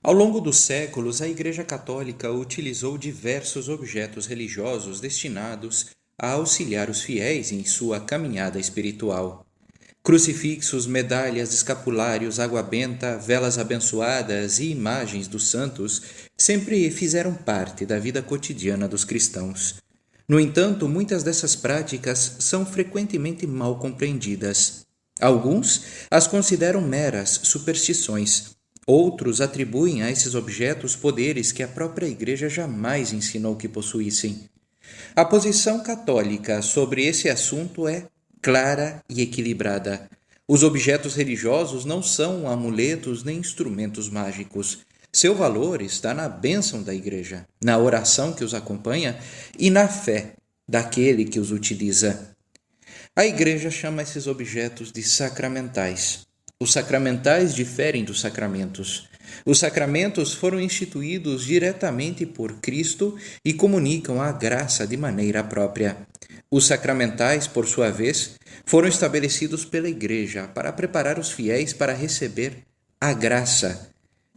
Ao longo dos séculos, a Igreja Católica utilizou diversos objetos religiosos destinados a auxiliar os fiéis em sua caminhada espiritual. Crucifixos, medalhas, escapulários, água benta, velas abençoadas e imagens dos santos sempre fizeram parte da vida cotidiana dos cristãos. No entanto, muitas dessas práticas são frequentemente mal compreendidas. Alguns as consideram meras superstições. Outros atribuem a esses objetos poderes que a própria Igreja jamais ensinou que possuíssem. A posição católica sobre esse assunto é clara e equilibrada. Os objetos religiosos não são amuletos nem instrumentos mágicos. Seu valor está na bênção da Igreja, na oração que os acompanha e na fé daquele que os utiliza. A Igreja chama esses objetos de sacramentais. Os sacramentais diferem dos sacramentos. Os sacramentos foram instituídos diretamente por Cristo e comunicam a graça de maneira própria. Os sacramentais, por sua vez, foram estabelecidos pela Igreja para preparar os fiéis para receber a graça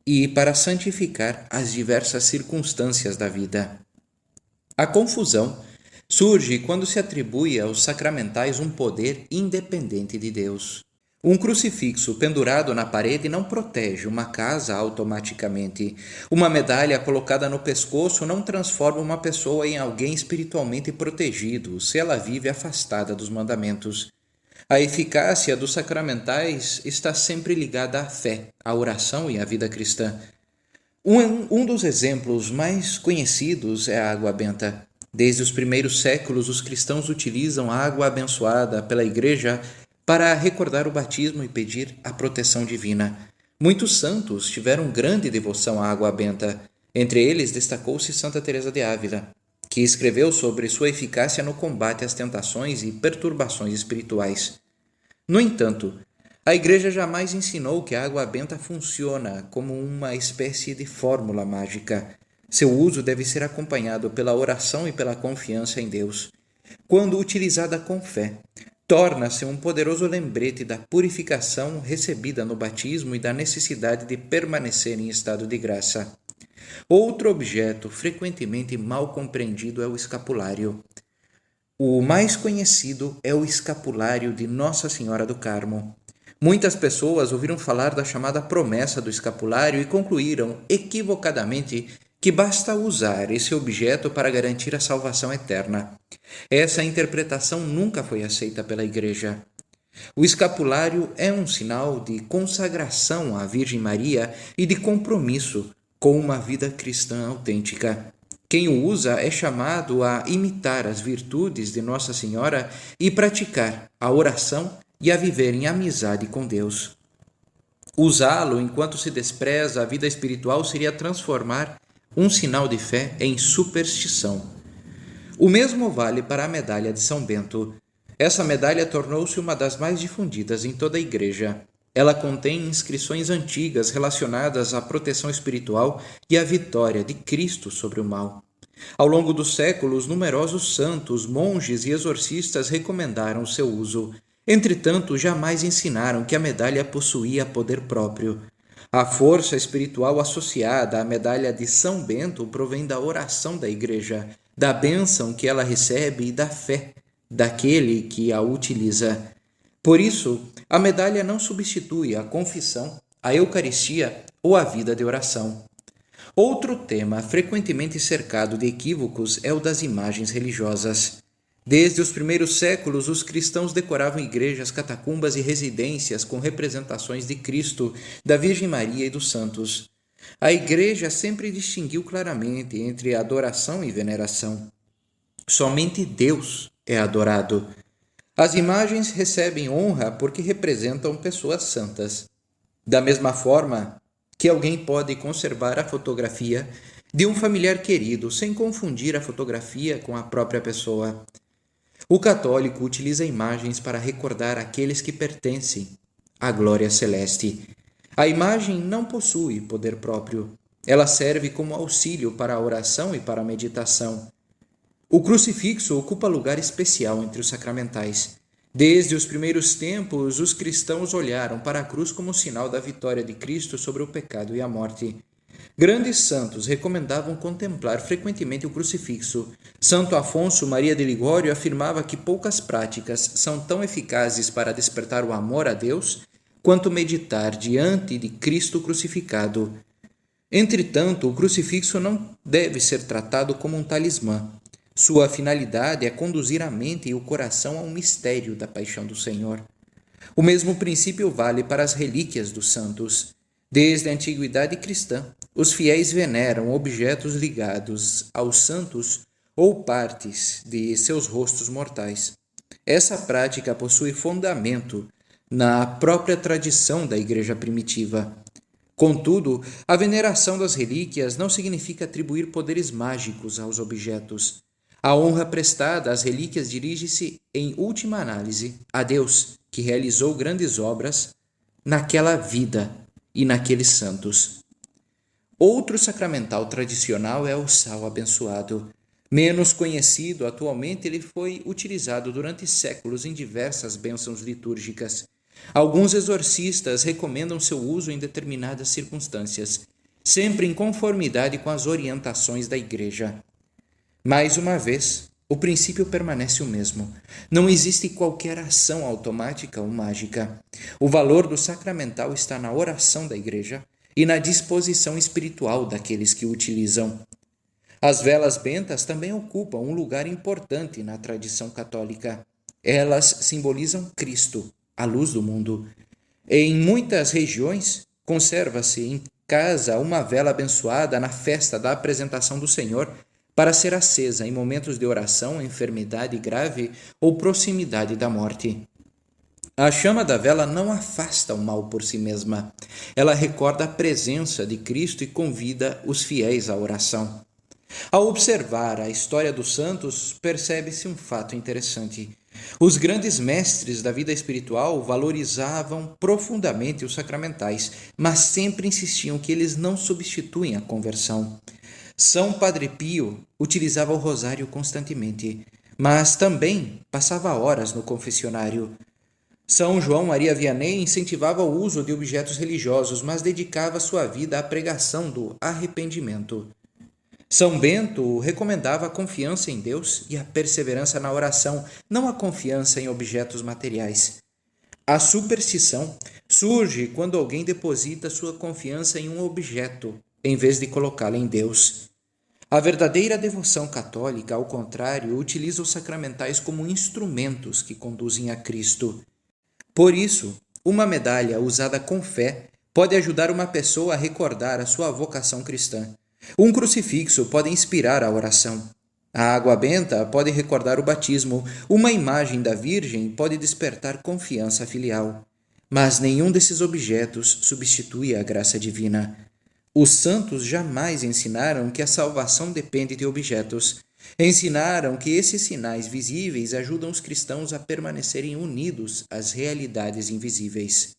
e para santificar as diversas circunstâncias da vida. A confusão surge quando se atribui aos sacramentais um poder independente de Deus. Um crucifixo pendurado na parede não protege uma casa automaticamente. Uma medalha colocada no pescoço não transforma uma pessoa em alguém espiritualmente protegido se ela vive afastada dos mandamentos. A eficácia dos sacramentais está sempre ligada à fé, à oração e à vida cristã. Um dos exemplos mais conhecidos é a água benta. Desde os primeiros séculos, os cristãos utilizam a água abençoada pela Igreja para recordar o batismo e pedir a proteção divina. Muitos santos tiveram grande devoção à água benta. Entre eles destacou-se Santa Teresa de Ávila, que escreveu sobre sua eficácia no combate às tentações e perturbações espirituais. No entanto, a Igreja jamais ensinou que a água benta funciona como uma espécie de fórmula mágica. Seu uso deve ser acompanhado pela oração e pela confiança em Deus. Quando utilizada com fé, torna-se um poderoso lembrete da purificação recebida no batismo e da necessidade de permanecer em estado de graça. Outro objeto frequentemente mal compreendido é o escapulário. O mais conhecido é o escapulário de Nossa Senhora do Carmo. Muitas pessoas ouviram falar da chamada promessa do escapulário e concluíram, equivocadamente, que basta usar esse objeto para garantir a salvação eterna. Essa interpretação nunca foi aceita pela Igreja. O escapulário é um sinal de consagração à Virgem Maria e de compromisso com uma vida cristã autêntica. Quem o usa é chamado a imitar as virtudes de Nossa Senhora e praticar a oração e a viver em amizade com Deus. Usá-lo enquanto se despreza a vida espiritual seria transformar um sinal de fé em superstição. O mesmo vale para a medalha de São Bento. Essa medalha tornou-se uma das mais difundidas em toda a Igreja. Ela contém inscrições antigas relacionadas à proteção espiritual e à vitória de Cristo sobre o mal. Ao longo dos séculos, numerosos santos, monges e exorcistas recomendaram o seu uso. Entretanto, jamais ensinaram que a medalha possuía poder próprio. A força espiritual associada à medalha de São Bento provém da oração da Igreja, da bênção que ela recebe e da fé daquele que a utiliza. Por isso, a medalha não substitui a confissão, a Eucaristia ou a vida de oração. Outro tema frequentemente cercado de equívocos é o das imagens religiosas. Desde os primeiros séculos, os cristãos decoravam igrejas, catacumbas e residências com representações de Cristo, da Virgem Maria e dos santos. A Igreja sempre distinguiu claramente entre adoração e veneração. Somente Deus é adorado. As imagens recebem honra porque representam pessoas santas. Da mesma forma que alguém pode conservar a fotografia de um familiar querido sem confundir a fotografia com a própria pessoa. O católico utiliza imagens para recordar aqueles que pertencem à glória celeste. A imagem não possui poder próprio. Ela serve como auxílio para a oração e para a meditação. O crucifixo ocupa lugar especial entre os sacramentais. Desde os primeiros tempos, os cristãos olharam para a cruz como sinal da vitória de Cristo sobre o pecado e a morte. Grandes santos recomendavam contemplar frequentemente o crucifixo. Santo Afonso Maria de Ligório afirmava que poucas práticas são tão eficazes para despertar o amor a Deus quanto meditar diante de Cristo crucificado. Entretanto, o crucifixo não deve ser tratado como um talismã. Sua finalidade é conduzir a mente e o coração ao mistério da paixão do Senhor. O mesmo princípio vale para as relíquias dos santos. Desde a antiguidade cristã, os fiéis veneram objetos ligados aos santos ou partes de seus rostos mortais. Essa prática possui fundamento na própria tradição da Igreja primitiva. Contudo, a veneração das relíquias não significa atribuir poderes mágicos aos objetos. A honra prestada às relíquias dirige-se, em última análise, a Deus, que realizou grandes obras naquela vida e naqueles santos. Outro sacramental tradicional é o sal abençoado. Menos conhecido, atualmente ele foi utilizado durante séculos em diversas bênçãos litúrgicas. Alguns exorcistas recomendam seu uso em determinadas circunstâncias, sempre em conformidade com as orientações da Igreja. Mais uma vez, o princípio permanece o mesmo. Não existe qualquer ação automática ou mágica. O valor do sacramental está na oração da Igreja e na disposição espiritual daqueles que o utilizam. As velas bentas também ocupam um lugar importante na tradição católica. Elas simbolizam Cristo, a luz do mundo. Em muitas regiões, conserva-se em casa uma vela abençoada na festa da apresentação do Senhor para ser acesa em momentos de oração, enfermidade grave ou proximidade da morte. A chama da vela não afasta o mal por si mesma. Ela recorda a presença de Cristo e convida os fiéis à oração. Ao observar a história dos santos, percebe-se um fato interessante. Os grandes mestres da vida espiritual valorizavam profundamente os sacramentais, mas sempre insistiam que eles não substituem a conversão. São Padre Pio utilizava o rosário constantemente, mas também passava horas no confessionário. São João Maria Vianney incentivava o uso de objetos religiosos, mas dedicava sua vida à pregação do arrependimento. São Bento recomendava a confiança em Deus e a perseverança na oração, não a confiança em objetos materiais. A superstição surge quando alguém deposita sua confiança em um objeto, em vez de colocá-la em Deus. A verdadeira devoção católica, ao contrário, utiliza os sacramentais como instrumentos que conduzem a Cristo. Por isso, uma medalha usada com fé pode ajudar uma pessoa a recordar a sua vocação cristã. Um crucifixo pode inspirar a oração. A água benta pode recordar o batismo. Uma imagem da Virgem pode despertar confiança filial. Mas nenhum desses objetos substitui a graça divina. Os santos jamais ensinaram que a salvação depende de objetos. Ensinaram que esses sinais visíveis ajudam os cristãos a permanecerem unidos às realidades invisíveis.